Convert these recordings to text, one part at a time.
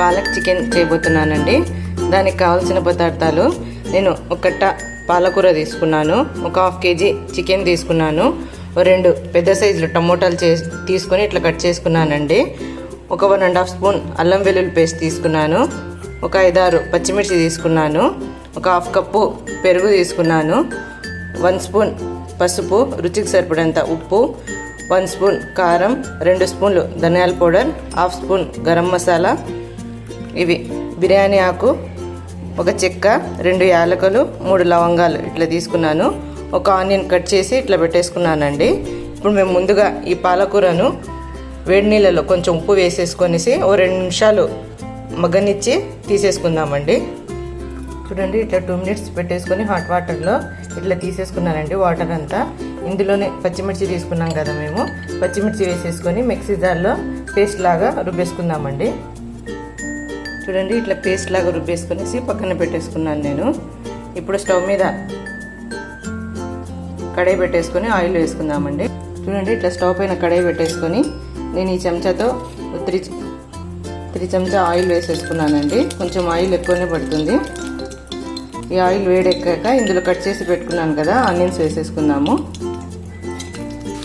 Palak chicken చేయబోతున్నానండి. దానికి కావాల్సిన పదార్థాలు నేను ఒక కట్ట పాలకూర తీసుకున్నాను, ఒక హాఫ్ కేజీ చికెన్ తీసుకున్నాను, 2 పెద్ద సైజులు టమోటాలు తీసుకొని ఇట్లా కట్ చేసుకున్నానండి. ఒక 1.5 స్పూన్ అల్లం వెల్లుల్లి పేస్ట్ తీసుకున్నాను, ఒక 5-6 పచ్చిమిర్చి తీసుకున్నాను, ఒక హాఫ్ కప్పు పెరుగు తీసుకున్నాను, 1 స్పూన్ పసుపు, రుచికి సరిపడంత ఉప్పు, 1 స్పూన్ కారం, 2 స్పూన్లు ధనియాల powder, half spoon garam masala, ఇవి బిర్యానీ ఆకు, ఒక చెక్క, 2 యాలకులు, 3 లవంగాలు ఇట్లా తీసుకున్నాను. ఒక ఆనియన్ కట్ చేసి ఇట్లా పెట్టేసుకున్నానండి. ఇప్పుడు మేము ముందుగా ఈ పాలకూరను వేడి నీళ్ళలో కొంచెం ఉప్పు వేసేసుకొనేసి ఓ 2 నిమిషాలు మగ్గనిచ్చి తీసేసుకుందామండి. చూడండి, ఇట్లా 2 మినిట్స్ పెట్టేసుకొని హాట్ వాటర్లో ఇట్లా తీసేసుకున్నానండి వాటర్ అంతా. ఇందులోనే పచ్చిమిర్చి తీసుకున్నాం కదా, మేము పచ్చిమిర్చి వేసేసుకొని మిక్సీ జార్లో పేస్ట్ లాగా రుబ్బేసుకుందామండి. చూడండి, ఇట్లా పేస్ట్ లాగా రుబ్బేసుకొనేసి పక్కన పెట్టేసుకున్నాను నేను. ఇప్పుడు స్టవ్ మీద కడాయి పెట్టేసుకొని ఆయిల్ వేసుకుందామండి. చూడండి, ఇట్లా స్టవ్ పైన కడాయి పెట్టేసుకొని నేను ఈ చెంచాతో 3 చెంచా ఆయిల్ వేసేసుకున్నానండి. కొంచెం ఆయిల్ ఎక్కువనే పడుతుంది. ఈ ఆయిల్ వేడెక్కాక ఇందులో కట్ చేసి పెట్టుకున్నాను కదా ఆనియన్స్ వేసేసుకుందాము.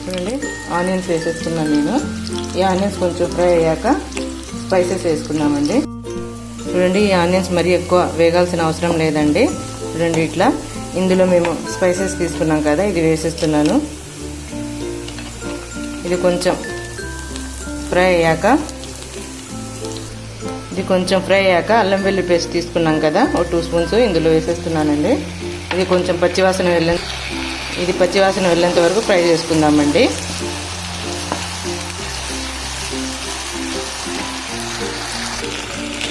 చూడండి, ఆనియన్స్ వేసేసుకున్నాను నేను. ఈ ఆనియన్స్ కొంచెం ఫ్రై అయ్యాక స్పైసెస్ వేసుకుందామండి. చూడండి, ఈ ఆనియన్స్ మరీ ఎక్కువ వేగాల్సిన అవసరం లేదండి. చూడండి, ఇట్లా ఇందులో మేము స్పైసెస్ తీసుకున్నాం కదా, ఇది వేసేస్తున్నాను. ఇది కొంచెం ఫ్రై అయ్యాక అల్లం వెల్లుల్లి పేస్ట్ తీసుకున్నాం కదా, ఒక 2 స్పూన్స్ ఇందులో వేసేస్తున్నానండి. ఇది కొంచెం పచ్చివాసన వెళ్ళేంత వరకు ఫ్రై చేసుకుందామండి.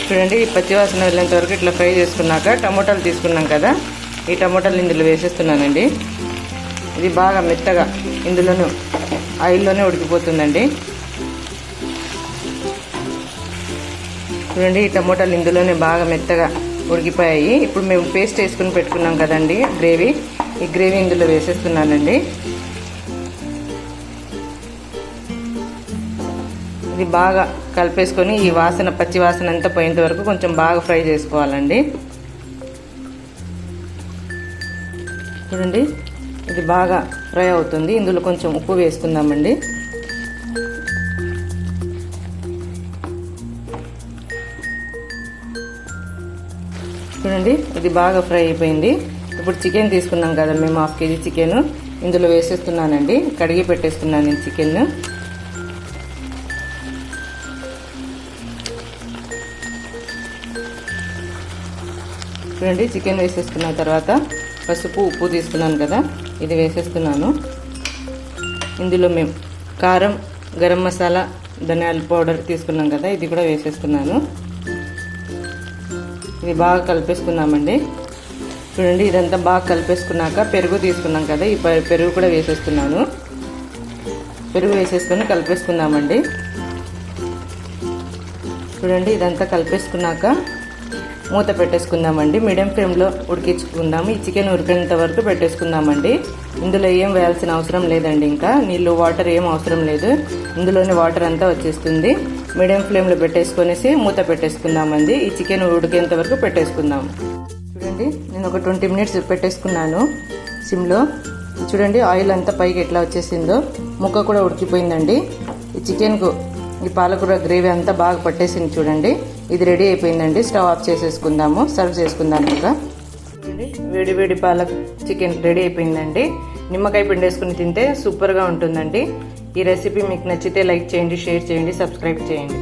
చూడండి, ఈ పచ్చివాసన వెళ్ళేంత వరకు ఇట్లా ఫ్రై చేసుకున్నాక టమోటాలు తీసుకున్నాం కదా, ఈ టమోటాలు ఇందులో వేసేస్తున్నానండి. ఇది బాగా మెత్తగా ఇందులోనూ ఆయిల్లోనే ఉడికిపోతుందండి. చూడండి, ఈ టమోటాలు ఇందులోనే బాగా మెత్తగా ఉడికిపోయాయి. ఇప్పుడు మేము పేస్ట్ వేసుకుని పెట్టుకున్నాం కదండి ఈ గ్రేవీ ఇందులో వేసేస్తున్నానండి. ఇది బాగా కలిపేసుకొని ఈ పచ్చి వాసన అంతా పోయేంత వరకు కొంచెం బాగా ఫ్రై చేసుకోవాలండి. చూడండి, ఇది బాగా ఫ్రై అవుతుంది. ఇందులో కొంచెం ఉప్పు వేసుకుందామండి. చూడండి, ఇది బాగా ఫ్రై అయిపోయింది. ఇప్పుడు చికెన్ తీసుకున్నాం కదా మేము, హాఫ్ కేజీ చికెన్ ఇందులో వేసేస్తున్నానండి. కడిగి పెట్టేసుకున్నాను నేను చికెన్. చూడండి, చికెన్ వేసేసుకున్న తర్వాత పసుపు ఉప్పు తీసుకున్నాను కదా, ఇది వేసేస్తున్నాను. ఇందులో మేము కారం, గరం మసాలా, ధనియాల పౌడర్ తీసుకున్నాం కదా, ఇది కూడా వేసేస్తున్నాను. ఇది బాగా కలిపేసుకుందామండి. చూడండి, ఇదంతా బాగా కలిపేసుకున్నాక పెరుగు తీసుకున్నాం కదా, ఈ పెరుగు కూడా వేసేస్తున్నాను. పెరుగు వేసేసుకొని కలిపేసుకుందామండి. చూడండి, ఇదంతా కలిపేసుకున్నాక మూత పెట్టేసుకుందామండి. మీడియం ఫ్లేమ్లో ఉడికించుకుందాము. ఈ చికెన్ ఉడికేంత వరకు పెట్టేసుకుందామండి. ఇందులో ఏం వేయాల్సిన అవసరం లేదండి. ఇంకా నీళ్ళు, వాటర్ ఏం అవసరం లేదు. ఇందులోనే వాటర్ అంతా వచ్చేస్తుంది. మీడియం ఫ్లేమ్లో పెట్టేసుకొనేసి మూత పెట్టేసుకుందామండి. ఈ చికెన్ ఉడికేంత వరకు పెట్టేసుకుందాం. చూడండి, నేను ఒక 20 మినిట్స్ పెట్టేసుకున్నాను సిమ్లో. చూడండి, ఆయిల్ అంతా పైకి ఎట్లా వచ్చేసిందో, ముక్క కూడా ఉడికిపోయిందండి. ఈ చికెన్కు ఈ పాలకూర గ్రేవీ అంతా బాగా పట్టేసింది. చూడండి, ఇది రెడీ అయిపోయిందండి. స్టవ్ ఆఫ్ చేసేసుకుందాము, సర్వ్ చేసుకుందాం. ఇంకా చూడండి, వేడి పాలక్ చికెన్ రెడీ అయిపోయిందండి. నిమ్మకాయ పిండేసుకుని తింటే సూపర్గా ఉంటుందండి. ఈ రెసిపీ మీకు నచ్చితే లైక్ చేయండి, షేర్ చేయండి, సబ్స్క్రైబ్ చేయండి.